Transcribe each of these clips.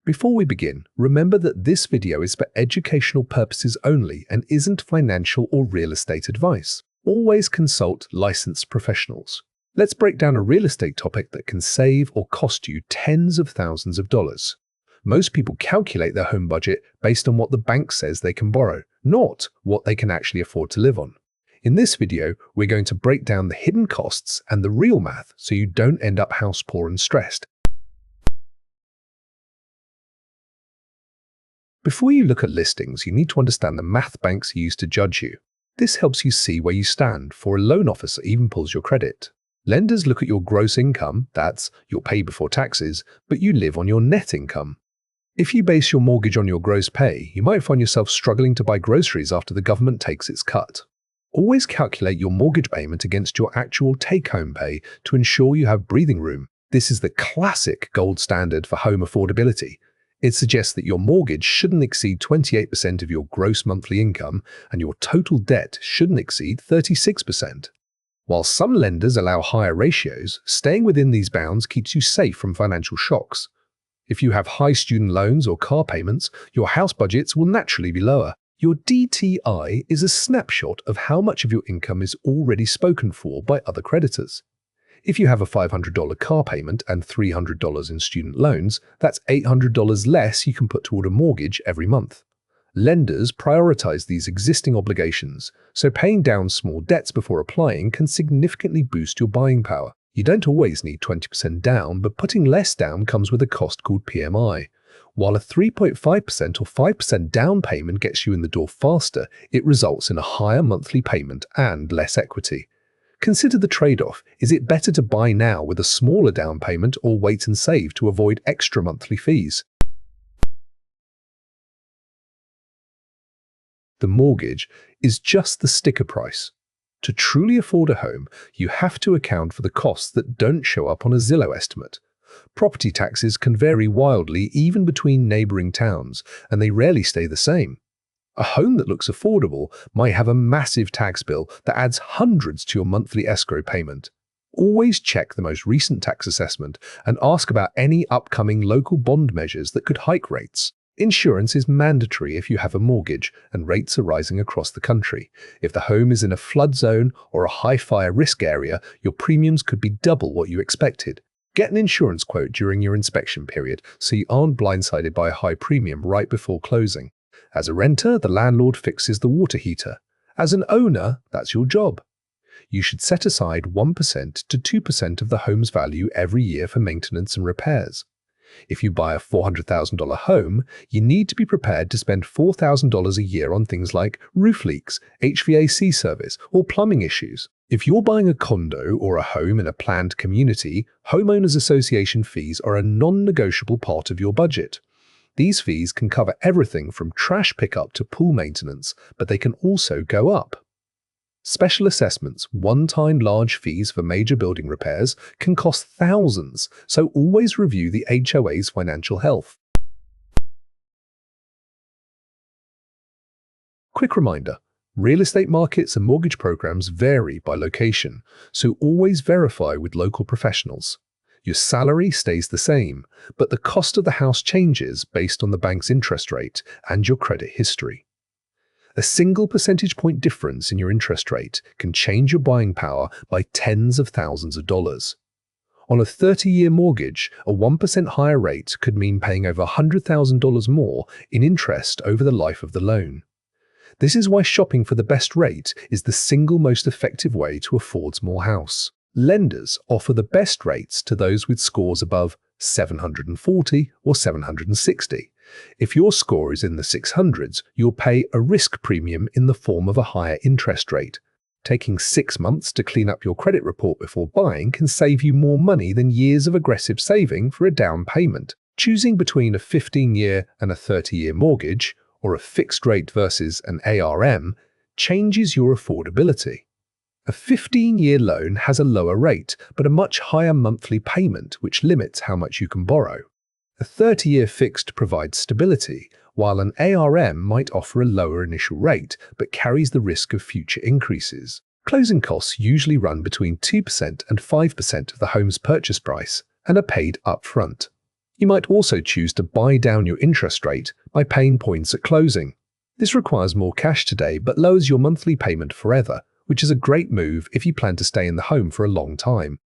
Before we begin, remember that this video is for educational purposes only and isn't financial or real estate advice. Always consult licensed professionals. Let's break down a real estate topic that can save or cost you tens of thousands of dollars. Most people calculate their home budget based on what the bank says they can borrow, not what they can actually afford to live on. In this video, we're going to break down the hidden costs and the real math so you don't end up house poor and stressed. Before you look at listings, you need to understand the math banks use to judge you. This helps you see where you stand before a loan officer even pulls your credit. Lenders look at your gross income, that's your pay before taxes, but you live on your net income. If you base your mortgage on your gross pay, you might find yourself struggling to buy groceries after the government takes its cut. Always calculate your mortgage payment against your actual take-home pay to ensure you have breathing room. This is the classic gold standard for home affordability. It suggests that your mortgage shouldn't exceed 28% of your gross monthly income and your total debt shouldn't exceed 36%. While some lenders allow higher ratios, staying within these bounds keeps you safe from financial shocks. If you have high student loans or car payments, your house budgets will naturally be lower. Your DTI is a snapshot of how much of your income is already spoken for by other creditors. If you have a $500 car payment and $300 in student loans, that's $800 less you can put toward a mortgage every month. Lenders prioritize these existing obligations, so paying down small debts before applying can significantly boost your buying power. You don't always need 20% down, but putting less down comes with a cost called PMI. While a 3.5% or 5% down payment gets you in the door faster, it results in a higher monthly payment and less equity. Consider the trade-off. Is it better to buy now with a smaller down payment or wait and save to avoid extra monthly fees? The mortgage is just the sticker price. To truly afford a home, you have to account for the costs that don't show up on a Zillow estimate. Property taxes can vary wildly even between neighboring towns, and they rarely stay the same. A home that looks affordable might have a massive tax bill that adds hundreds to your monthly escrow payment. Always check the most recent tax assessment and ask about any upcoming local bond measures that could hike rates. Insurance is mandatory if you have a mortgage and rates are rising across the country. If the home is in a flood zone or a high fire risk area, your premiums could be double what you expected. Get an insurance quote during your inspection period so you aren't blindsided by a high premium right before closing. As a renter, the landlord fixes the water heater. As an owner, that's your job. You should set aside 1% to 2% of the home's value every year for maintenance and repairs. If you buy a $400,000 home, you need to be prepared to spend $4,000 a year on things like roof leaks, HVAC service, or plumbing issues. If you're buying a condo or a home in a planned community, homeowners association fees are a non-negotiable part of your budget. These fees can cover everything from trash pickup to pool maintenance, but they can also go up. Special assessments, one-time large fees for major building repairs, can cost thousands, so always review the HOA's financial health. Quick reminder, real estate markets and mortgage programs vary by location, so always verify with local professionals. Your salary stays the same, but the cost of the house changes based on the bank's interest rate and your credit history. A single percentage point difference in your interest rate can change your buying power by tens of thousands of dollars. On a 30-year mortgage, a 1% higher rate could mean paying over $100,000 more in interest over the life of the loan. This is why shopping for the best rate is the single most effective way to afford small house. Lenders offer the best rates to those with scores above 740 or 760. If your score is in the 600s, you'll pay a risk premium in the form of a higher interest rate. Taking 6 months to clean up your credit report before buying can save you more money than years of aggressive saving for a down payment. Choosing between a 15-year and a 30-year mortgage, or a fixed rate versus an ARM, changes your affordability. A 15-year loan has a lower rate, but a much higher monthly payment, which limits how much you can borrow. A 30-year fixed provides stability, while an ARM might offer a lower initial rate, but carries the risk of future increases. Closing costs usually run between 2% and 5% of the home's purchase price and are paid up front. You might also choose to buy down your interest rate by paying points at closing. This requires more cash today but lowers your monthly payment forever, which is a great move if you plan to stay in the home for a long time.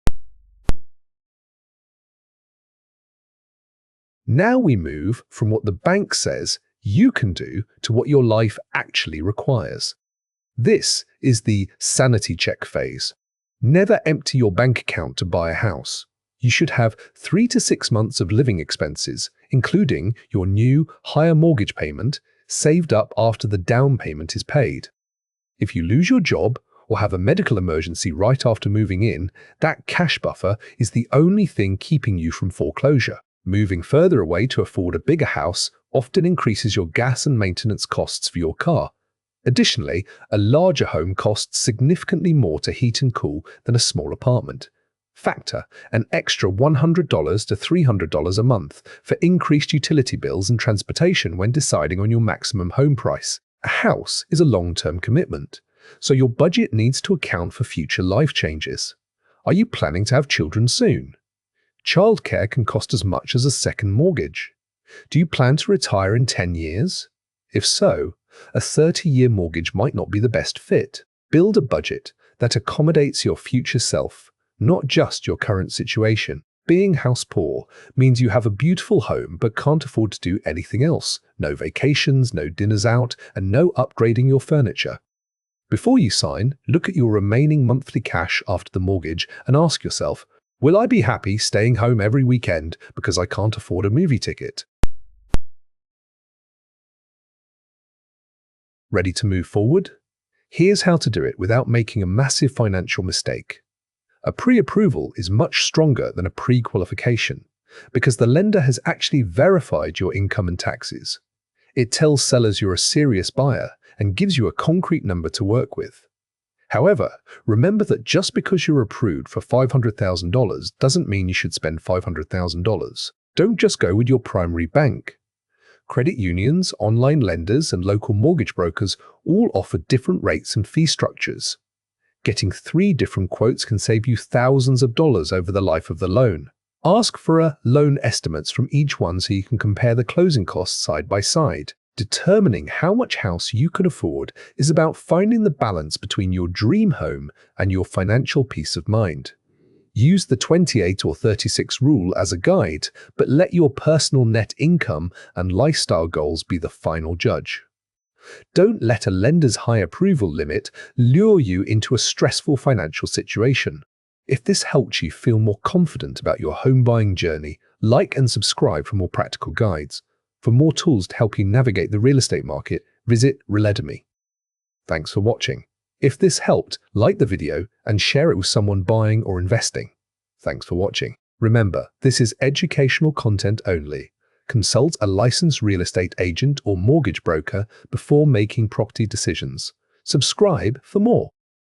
Now we move from what the bank says you can do to what your life actually requires. This is the sanity check phase. Never empty your bank account to buy a house. You should have 3 to 6 months of living expenses, including your new, higher mortgage payment, saved up after the down payment is paid. If you lose your job or have a medical emergency right after moving in, that cash buffer is the only thing keeping you from foreclosure. Moving further away to afford a bigger house often increases your gas and maintenance costs for your car. Additionally, a larger home costs significantly more to heat and cool than a small apartment. Factor an extra $100 to $300 a month for increased utility bills and transportation when deciding on your maximum home price. A house is a long-term commitment, so your budget needs to account for future life changes. Are you planning to have children soon? Childcare can cost as much as a second mortgage. Do you plan to retire in 10 years? If so, a 30-year mortgage might not be the best fit. Build a budget that accommodates your future self, not just your current situation. Being house poor means you have a beautiful home but can't afford to do anything else. No vacations, no dinners out, and no upgrading your furniture. Before you sign, look at your remaining monthly cash after the mortgage and ask yourself, will I be happy staying home every weekend because I can't afford a movie ticket? Ready to move forward? Here's how to do it without making a massive financial mistake. A pre-approval is much stronger than a pre-qualification because the lender has actually verified your income and taxes. It tells sellers you're a serious buyer and gives you a concrete number to work with. However, remember that just because you're approved for $500,000 doesn't mean you should spend $500,000. Don't just go with your primary bank. Credit unions, online lenders, and local mortgage brokers all offer different rates and fee structures. Getting 3 different quotes can save you thousands of dollars over the life of the loan. Ask for loan estimates from each one so you can compare the closing costs side by side. Determining how much house you can afford is about finding the balance between your dream home and your financial peace of mind. Use the 28 or 36 rule as a guide, but let your personal net income and lifestyle goals be the final judge. Don't let a lender's high approval limit lure you into a stressful financial situation. If this helped you feel more confident about your home buying journey, like and subscribe for more practical guides. For more tools to help you navigate the real estate market, visit Reledemy. Thanks for watching. If this helped, like the video and share it with someone buying or investing. Thanks for watching. Remember, this is educational content only. Consult a licensed real estate agent or mortgage broker before making property decisions. Subscribe for more.